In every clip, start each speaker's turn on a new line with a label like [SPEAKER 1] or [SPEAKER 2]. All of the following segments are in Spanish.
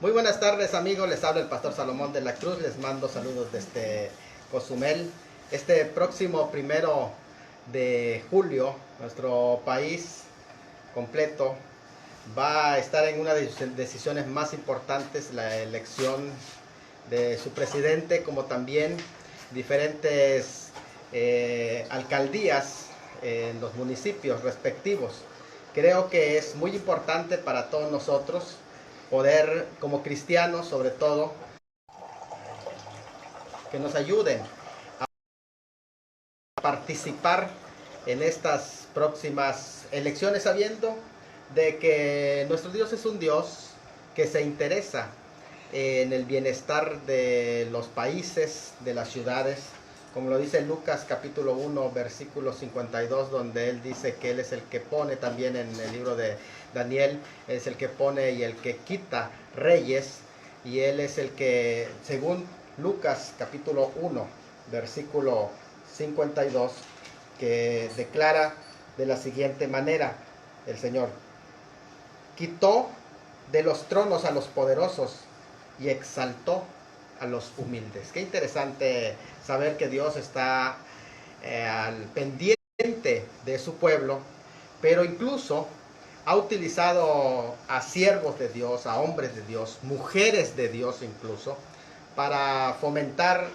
[SPEAKER 1] Muy buenas tardes, amigos, les habla el pastor Salomón de la Cruz, les mando saludos desde Cozumel. Este próximo 1 de julio, nuestro país completo va a estar en una de sus decisiones más importantes, la elección de su presidente, como también diferentes alcaldías en los municipios respectivos. Creo que es muy importante para todos nosotros poder, como cristianos sobre todo, que nos ayuden a participar en estas próximas elecciones, sabiendo de que nuestro Dios es un Dios que se interesa en el bienestar de los países, de las ciudades, como lo dice Lucas capítulo 1 versículo 52, donde él dice que él es el que pone, también en el libro de Daniel, es el que pone y el que quita reyes, y él es el que, según Lucas capítulo 1 versículo 52, que declara de la siguiente manera: el Señor quitó de los tronos a los poderosos y exaltó a los humildes. Qué interesante saber que Dios está al pendiente de su pueblo, pero incluso ha utilizado a siervos de Dios, a hombres de Dios, mujeres de Dios incluso, para fomentar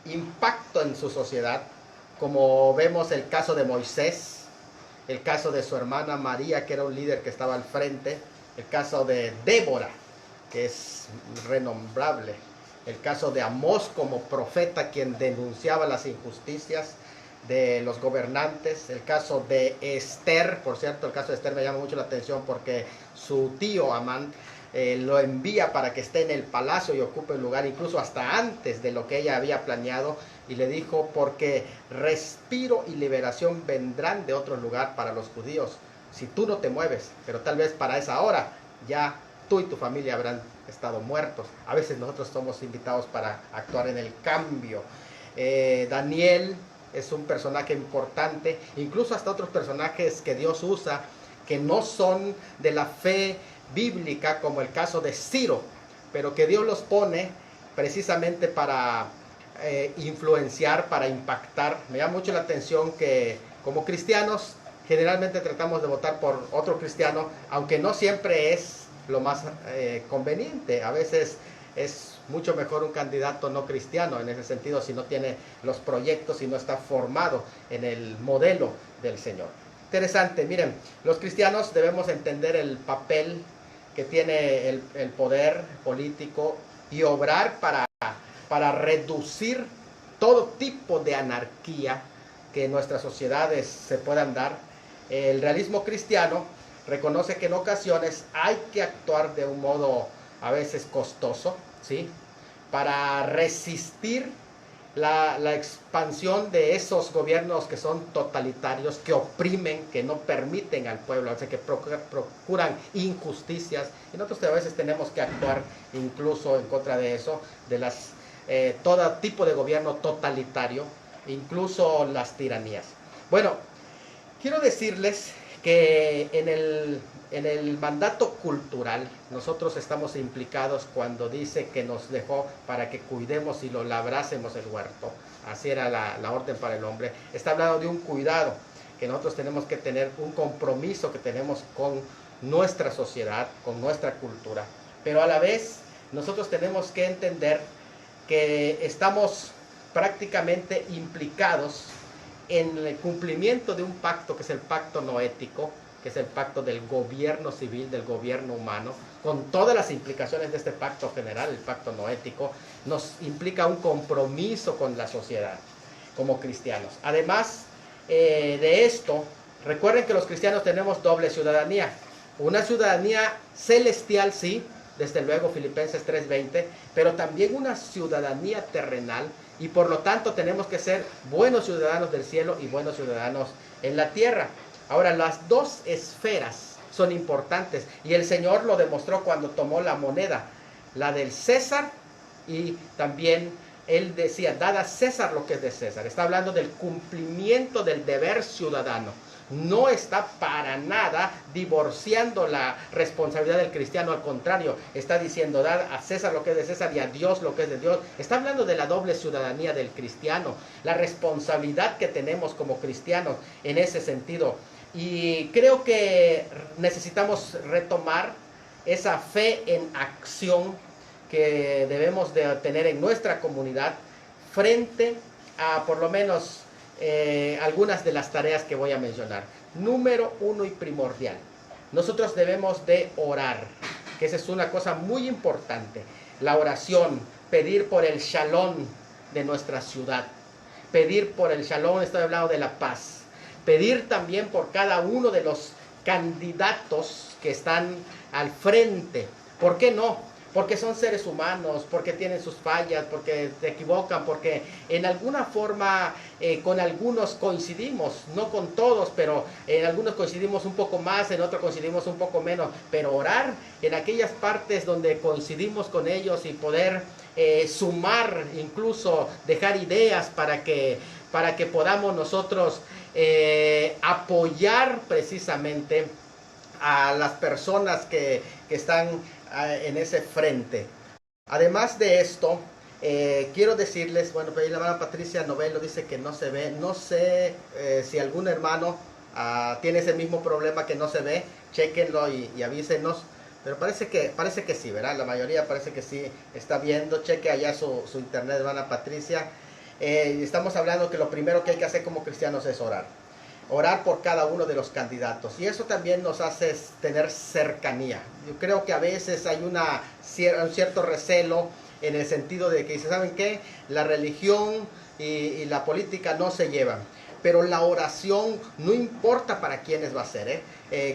[SPEAKER 1] impacto en su sociedad, como vemos el caso de Moisés, el caso de su hermana María, que era un líder que estaba al frente, el caso de Débora, que es renombrable, el caso de Amós como profeta, quien denunciaba las injusticias de los gobernantes, el caso de Esther. Por cierto, el caso de Esther me llama mucho la atención porque su tío Amán lo envía para que esté en el palacio y ocupe el lugar, incluso hasta antes de lo que ella había planeado, y le dijo: porque respiro y liberación vendrán de otro lugar para los judíos, si tú no te mueves, pero tal vez para esa hora ya tú y tu familia habrán estado muertos. A veces nosotros somos invitados para actuar en el cambio. Daniel es un personaje importante, incluso hasta otros personajes que Dios usa, que no son de la fe bíblica, como el caso de Ciro, pero que Dios los pone precisamente para influenciar, para impactar. Me llama mucho la atención que como cristianos generalmente tratamos de votar por otro cristiano, aunque no siempre es lo más conveniente. A veces es mucho mejor un candidato no cristiano en ese sentido, si no tiene los proyectos, si no está formado en el modelo del Señor. Interesante. Miren, los cristianos debemos entender el papel que tiene el poder político y obrar para reducir todo tipo de anarquía que en nuestras sociedades se puedan dar. El realismo cristiano reconoce que en ocasiones hay que actuar de un modo a veces costoso, ¿sí?, para resistir la expansión de esos gobiernos que son totalitarios, que oprimen, que no permiten al pueblo, o sea, que procuran injusticias, y nosotros a veces tenemos que actuar incluso en contra de eso, de todo tipo de gobierno totalitario, incluso las tiranías. Bueno, quiero decirles que en el mandato cultural nosotros estamos implicados cuando dice que nos dejó para que cuidemos y lo labrásemos el huerto. Así era la orden para el hombre. Está hablando de un cuidado que nosotros tenemos que tener, un compromiso que tenemos con nuestra sociedad, con nuestra cultura. Pero a la vez nosotros tenemos que entender que estamos prácticamente implicados en el cumplimiento de un pacto, que es el pacto noético, que es el pacto del gobierno civil, del gobierno humano, con todas las implicaciones de este pacto general. El pacto noético nos implica un compromiso con la sociedad como cristianos. Además de esto, recuerden que los cristianos tenemos doble ciudadanía. Una ciudadanía celestial, sí, desde luego Filipenses 3:20, pero también una ciudadanía terrenal, y por lo tanto tenemos que ser buenos ciudadanos del cielo y buenos ciudadanos en la tierra. Ahora, las dos esferas son importantes, y el Señor lo demostró cuando tomó la moneda, la del César, y también él decía: dad a César lo que es de César. Está hablando del cumplimiento del deber ciudadano. no está para nada divorciando la responsabilidad del cristiano, al contrario, está diciendo dar a César lo que es de César y a Dios lo que es de Dios. Está hablando de la doble ciudadanía del cristiano, la responsabilidad que tenemos como cristianos en ese sentido. Y creo que necesitamos retomar esa fe en acción que debemos de tener en nuestra comunidad frente a por lo menos algunas de las tareas que voy a mencionar. Número uno y primordial, nosotros debemos de orar, que esa es una cosa muy importante. La oración, pedir por el shalom de nuestra ciudad, pedir por el shalom, estoy hablando de la paz, pedir también por cada uno de los candidatos que están al frente. ¿Por qué no? Porque son seres humanos, porque tienen sus fallas, porque se equivocan, porque en alguna forma con algunos coincidimos, no con todos, pero en algunos coincidimos un poco más, en otros coincidimos un poco menos. Pero orar en aquellas partes donde coincidimos con ellos y poder sumar, incluso dejar ideas para que podamos nosotros apoyar precisamente a las personas que están en ese frente. Además de esto, quiero decirles, bueno, la hermana Patricia Novelo dice que no se ve. No sé si algún hermano tiene ese mismo problema que no se ve. Chéquenlo y avísenos. Pero parece que sí, ¿verdad? La mayoría parece que sí está viendo. Cheque allá su internet, hermana Patricia. Estamos hablando que lo primero que hay que hacer como cristianos es orar. Orar por cada uno de los candidatos. Y eso también nos hace tener cercanía. Yo creo que a veces hay un cierto recelo en el sentido de que, ¿saben qué? La religión y la política no se llevan. Pero la oración no importa para quiénes va a ser.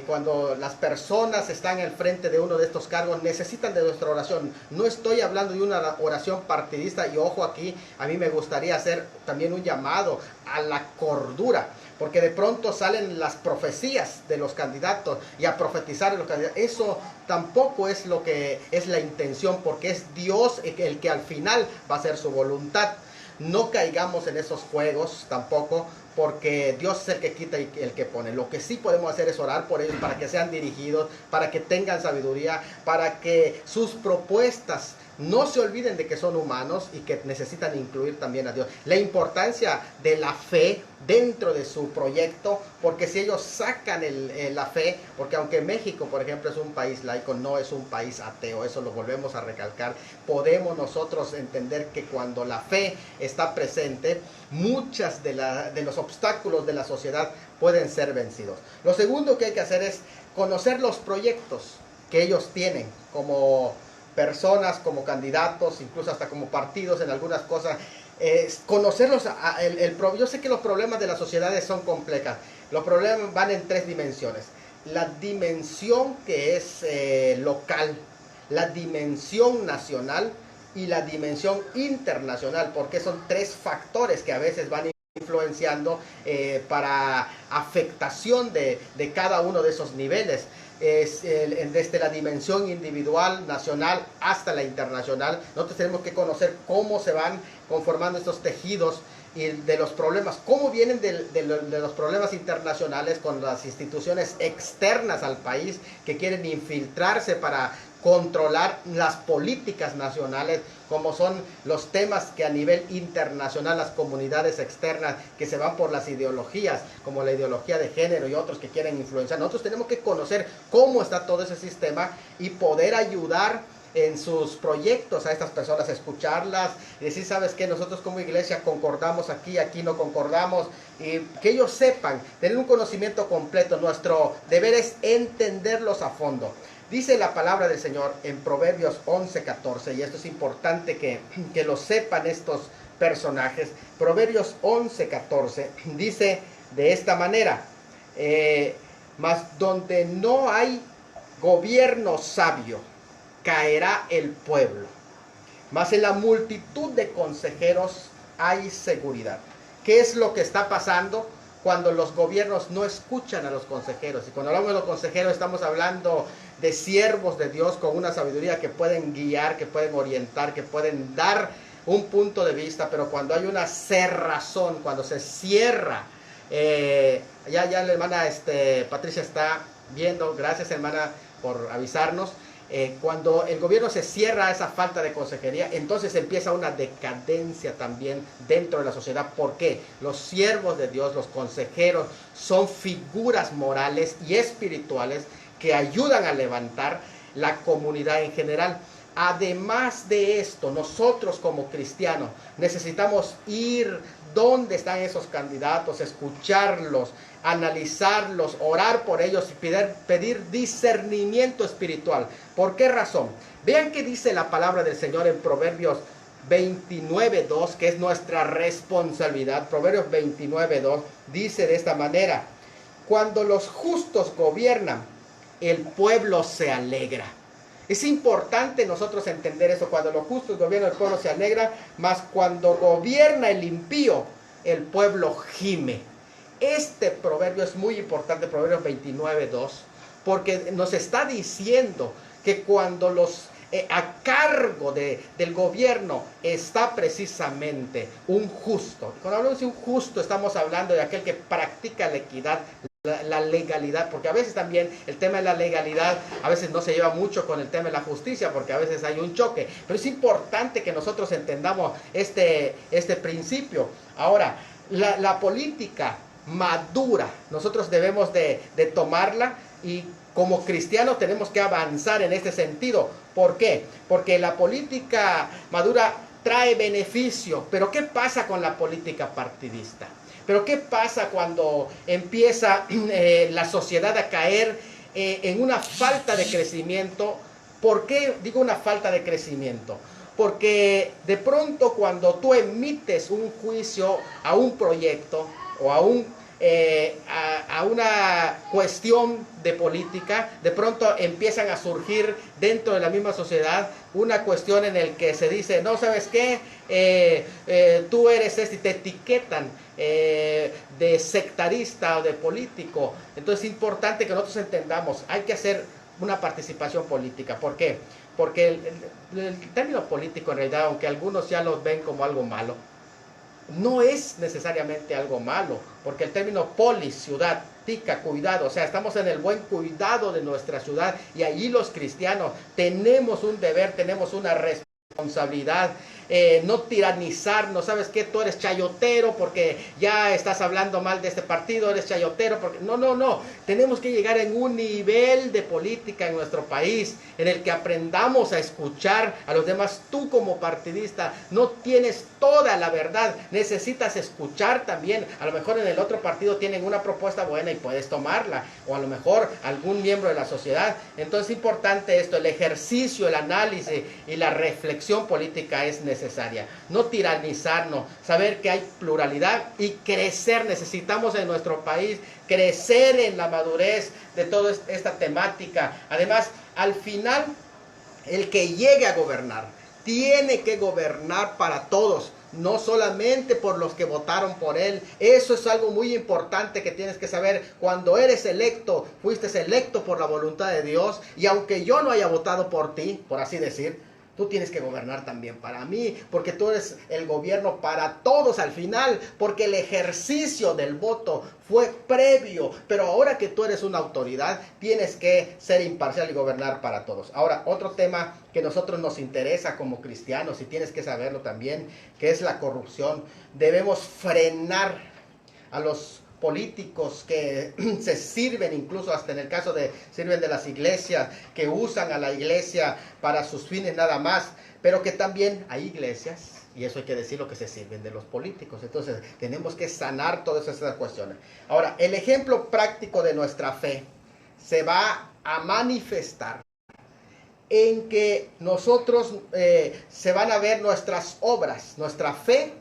[SPEAKER 1] Cuando las personas están al frente de uno de estos cargos, necesitan de nuestra oración. No estoy hablando de una oración partidista. Y ojo aquí, a mí me gustaría hacer también un llamado a la cordura. Porque de pronto salen las profecías de los candidatos y a profetizar de los candidatos. Eso tampoco es lo que es la intención, porque es Dios el que al final va a hacer su voluntad. No caigamos en esos juegos tampoco, porque Dios es el que quita y el que pone. Lo que sí podemos hacer es orar por ellos para que sean dirigidos, para que tengan sabiduría, para que sus propuestas no se olviden de que son humanos y que necesitan incluir también a Dios. La importancia de la fe dentro de su proyecto, porque si ellos sacan la fe, porque aunque México, por ejemplo, es un país laico, no es un país ateo, eso lo volvemos a recalcar, podemos nosotros entender que cuando la fe está presente, muchas de los obstáculos de la sociedad pueden ser vencidos. Lo segundo que hay que hacer es conocer los proyectos que ellos tienen como personas, como candidatos, incluso hasta como partidos en algunas cosas. Conocerlos. Yo sé que los problemas de las sociedades son complejas. Los problemas van en tres dimensiones. La dimensión que es local, la dimensión nacional y la dimensión internacional, porque son tres factores que a veces van influenciando para afectación de cada uno de esos niveles. Desde la dimensión individual, nacional, hasta la internacional. Nosotros tenemos que conocer cómo se van conformando estos tejidos y de los problemas, cómo vienen de los problemas internacionales con las instituciones externas al país que quieren infiltrarse para controlar las políticas nacionales, como son los temas que a nivel internacional las comunidades externas que se van por las ideologías, como la ideología de género y otros que quieren influenciar. Nosotros tenemos que conocer cómo está todo ese sistema y poder ayudar en sus proyectos a estas personas, escucharlas y decir, ¿sabes qué? Nosotros como iglesia concordamos aquí, aquí no concordamos, y que ellos sepan, tener un conocimiento completo. Nuestro deber es entenderlos a fondo. Dice la palabra del Señor en Proverbios 11:14, y esto es importante que lo sepan estos personajes. Proverbios 11:14 dice de esta manera, mas donde no hay gobierno sabio, caerá el pueblo, mas en la multitud de consejeros hay seguridad. ¿Qué es lo que está pasando cuando los gobiernos no escuchan a los consejeros? Y cuando hablamos de los consejeros estamos hablando de siervos de Dios con una sabiduría que pueden guiar, que pueden orientar, que pueden dar un punto de vista, pero cuando hay una cerrazón, cuando se cierra Ya la hermana Patricia está viendo, gracias hermana por avisarnos. Cuando el gobierno se cierra a esa falta de consejería, entonces empieza una decadencia también dentro de la sociedad. ¿Por qué? Los siervos de Dios, los consejeros, son figuras morales y espirituales que ayudan a levantar la comunidad en general. Además de esto, nosotros como cristianos necesitamos ir donde están esos candidatos, escucharlos, analizarlos, orar por ellos y pedir discernimiento espiritual. ¿Por qué razón? Vean qué dice la palabra del Señor en Proverbios 29:2, que es nuestra responsabilidad. Proverbios 29:2 dice de esta manera: cuando los justos gobiernan, el pueblo se alegra. Es importante nosotros entender eso. Cuando los justos gobiernan, el pueblo se alegra, mas cuando gobierna el impío, el pueblo gime. Este proverbio es muy importante, Proverbios 29:2, porque nos está diciendo que cuando los a cargo del gobierno está precisamente un justo. Cuando hablamos de un justo, estamos hablando de aquel que practica la equidad, la legalidad, porque a veces también el tema de la legalidad a veces no se lleva mucho con el tema de la justicia, porque a veces hay un choque, pero es importante que nosotros entendamos este principio. Ahora, la política madura, nosotros debemos de tomarla, y como cristianos tenemos que avanzar en este sentido. ¿Por qué? Porque la política madura trae beneficio, pero ¿qué pasa con la política partidista? Pero ¿qué pasa cuando empieza la sociedad a caer en una falta de crecimiento? ¿Por qué digo una falta de crecimiento? Porque de pronto cuando tú emites un juicio a un proyecto o a una cuestión de política, de pronto empiezan a surgir dentro de la misma sociedad una cuestión en el que se dice, no, ¿sabes qué? Tú eres y te etiquetan de sectarista o de político. Entonces es importante que nosotros entendamos, hay que hacer una participación política. ¿Por qué? Porque el término político en realidad, aunque algunos ya lo ven como algo malo, no es necesariamente algo malo, porque el término polis, ciudad, tica, cuidado, o sea, estamos en el buen cuidado de nuestra ciudad, y allí los cristianos tenemos un deber, tenemos una responsabilidad, no tiranizar, no sabes qué, tú eres chayotero porque ya estás hablando mal de este partido, eres chayotero porque no, tenemos que llegar en un nivel de política en nuestro país en el que aprendamos a escuchar a los demás. Tú como partidista no tienes toda la verdad, necesitas escuchar también. A lo mejor en el otro partido tienen una propuesta buena y puedes tomarla, o a lo mejor algún miembro de la sociedad. Entonces es importante esto, el ejercicio, el análisis y la reflexión política es necesaria. No tiranizarnos, saber que hay pluralidad y crecer. Necesitamos en nuestro país crecer en la madurez de toda esta temática. Además, al final, el que llegue a gobernar tiene que gobernar para todos, no solamente por los que votaron por él. Eso es algo muy importante que tienes que saber. Cuando eres electo, fuiste electo por la voluntad de Dios, y aunque yo no haya votado por ti, por así decir, tú tienes que gobernar también para mí, porque tú eres el gobierno para todos al final, porque el ejercicio del voto fue previo, pero ahora que tú eres una autoridad, tienes que ser imparcial y gobernar para todos. Ahora, otro tema que a nosotros nos interesa como cristianos, y tienes que saberlo también, que es la corrupción. Debemos frenar a los políticos que se sirven, incluso hasta en el caso sirven de las iglesias, que usan a la iglesia para sus fines nada más, pero que también hay iglesias, y eso hay que decirlo, que se sirven de los políticos. Entonces tenemos que sanar todas esas cuestiones. Ahora, el ejemplo práctico de nuestra fe se va a manifestar en que nosotros se van a ver nuestras obras, nuestra fe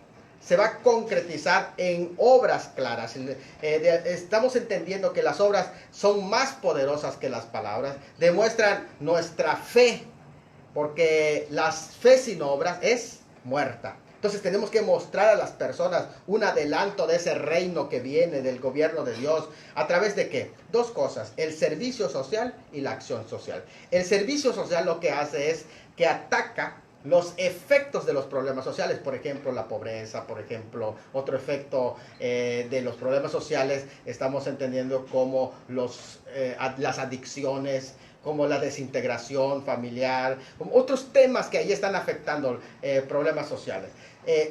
[SPEAKER 1] se va a concretizar en obras claras. Estamos entendiendo que las obras son más poderosas que las palabras, demuestran nuestra fe, porque la fe sin obras es muerta. Entonces tenemos que mostrar a las personas un adelanto de ese reino que viene del gobierno de Dios. ¿A través de qué? Dos cosas: el servicio social y la acción social. El servicio social lo que hace es que ataca los efectos de los problemas sociales, por ejemplo, la pobreza, por ejemplo, otro efecto de los problemas sociales, estamos entendiendo como las adicciones, como la desintegración familiar, como otros temas que ahí están afectando problemas sociales.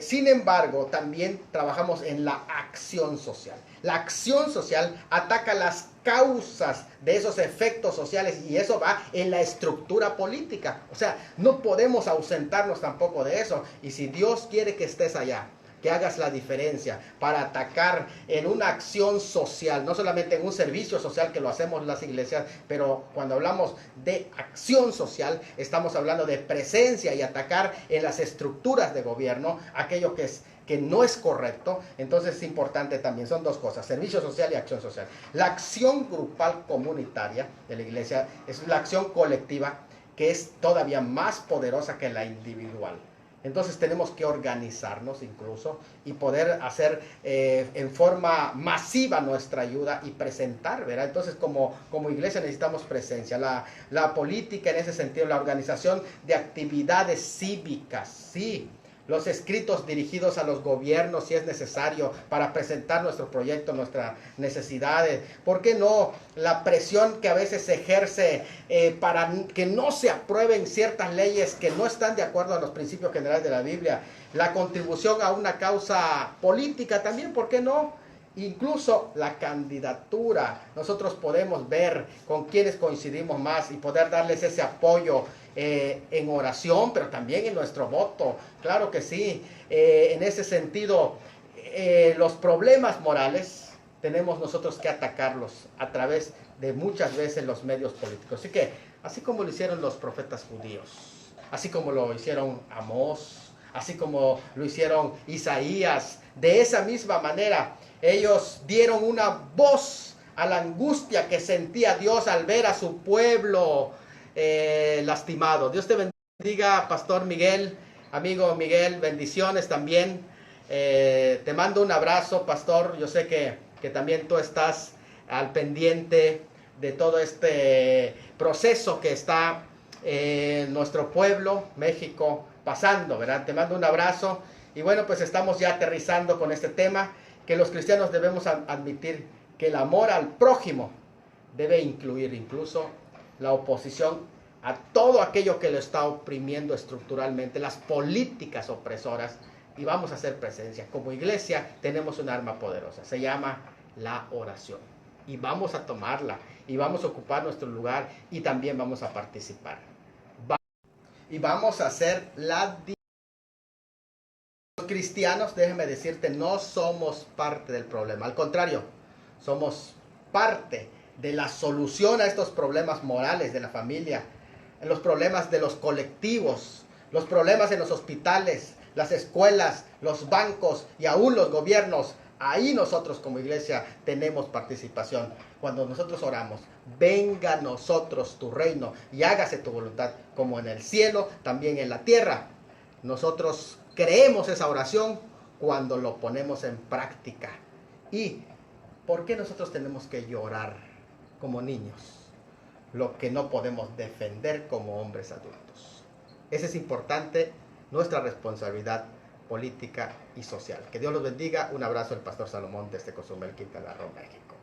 [SPEAKER 1] Sin embargo, también trabajamos en la acción social. La acción social ataca las causas de esos efectos sociales y eso va en la estructura política. O sea, no podemos ausentarnos tampoco de eso. Y si Dios quiere que estés allá, que hagas la diferencia para atacar en una acción social, no solamente en un servicio social que lo hacemos las iglesias, pero cuando hablamos de acción social, estamos hablando de presencia y atacar en las estructuras de gobierno aquello que no es correcto. Entonces es importante también, son dos cosas, servicio social y acción social. La acción grupal comunitaria de la iglesia es la acción colectiva que es todavía más poderosa que la individual. Entonces tenemos que organizarnos incluso y poder hacer en forma masiva nuestra ayuda y presentar, ¿verdad? Entonces como iglesia necesitamos presencia. La política en ese sentido, la organización de actividades cívicas, sí. Los escritos dirigidos a los gobiernos si es necesario para presentar nuestro proyecto, nuestras necesidades. ¿Por qué no la presión que a veces se ejerce para que no se aprueben ciertas leyes que no están de acuerdo a los principios generales de la Biblia? La contribución a una causa política también, ¿por qué no? Incluso la candidatura, nosotros podemos ver con quienes coincidimos más y poder darles ese apoyo en oración, pero también en nuestro voto. Claro que sí, en ese sentido, los problemas morales tenemos nosotros que atacarlos a través de muchas veces los medios políticos. Así que, así como lo hicieron los profetas judíos, así como lo hicieron Amós, así como lo hicieron Isaías, de esa misma manera, ellos dieron una voz a la angustia que sentía Dios al ver a su pueblo lastimado. Dios te bendiga, Pastor Miguel, amigo Miguel, bendiciones también. Te mando un abrazo, Pastor. Yo sé que también tú estás al pendiente de todo este proceso que está nuestro pueblo, México, pasando, ¿verdad? Te mando un abrazo. Y bueno, pues estamos ya aterrizando con este tema, que los cristianos debemos admitir que el amor al prójimo debe incluir incluso la oposición a todo aquello que lo está oprimiendo estructuralmente, las políticas opresoras, y vamos a hacer presencia. Como iglesia tenemos un arma poderosa, se llama la oración, y vamos a tomarla, y vamos a ocupar nuestro lugar, y también vamos a participar. Y vamos a hacer la diferencia. Los cristianos, déjeme decirte, no somos parte del problema, al contrario, somos parte de la solución a estos problemas morales de la familia, los problemas de los colectivos, los problemas en los hospitales, las escuelas, los bancos y aún los gobiernos. Ahí nosotros como iglesia tenemos participación. Cuando nosotros oramos, venga a nosotros tu reino y hágase tu voluntad como en el cielo, también en la tierra. Nosotros creemos esa oración cuando lo ponemos en práctica. ¿Y por qué nosotros tenemos que llorar como niños lo que no podemos defender como hombres adultos? Esa es importante, nuestra responsabilidad política y social. Que Dios los bendiga. Un abrazo del Pastor Salomón desde Cozumel, Quintana Roo, México.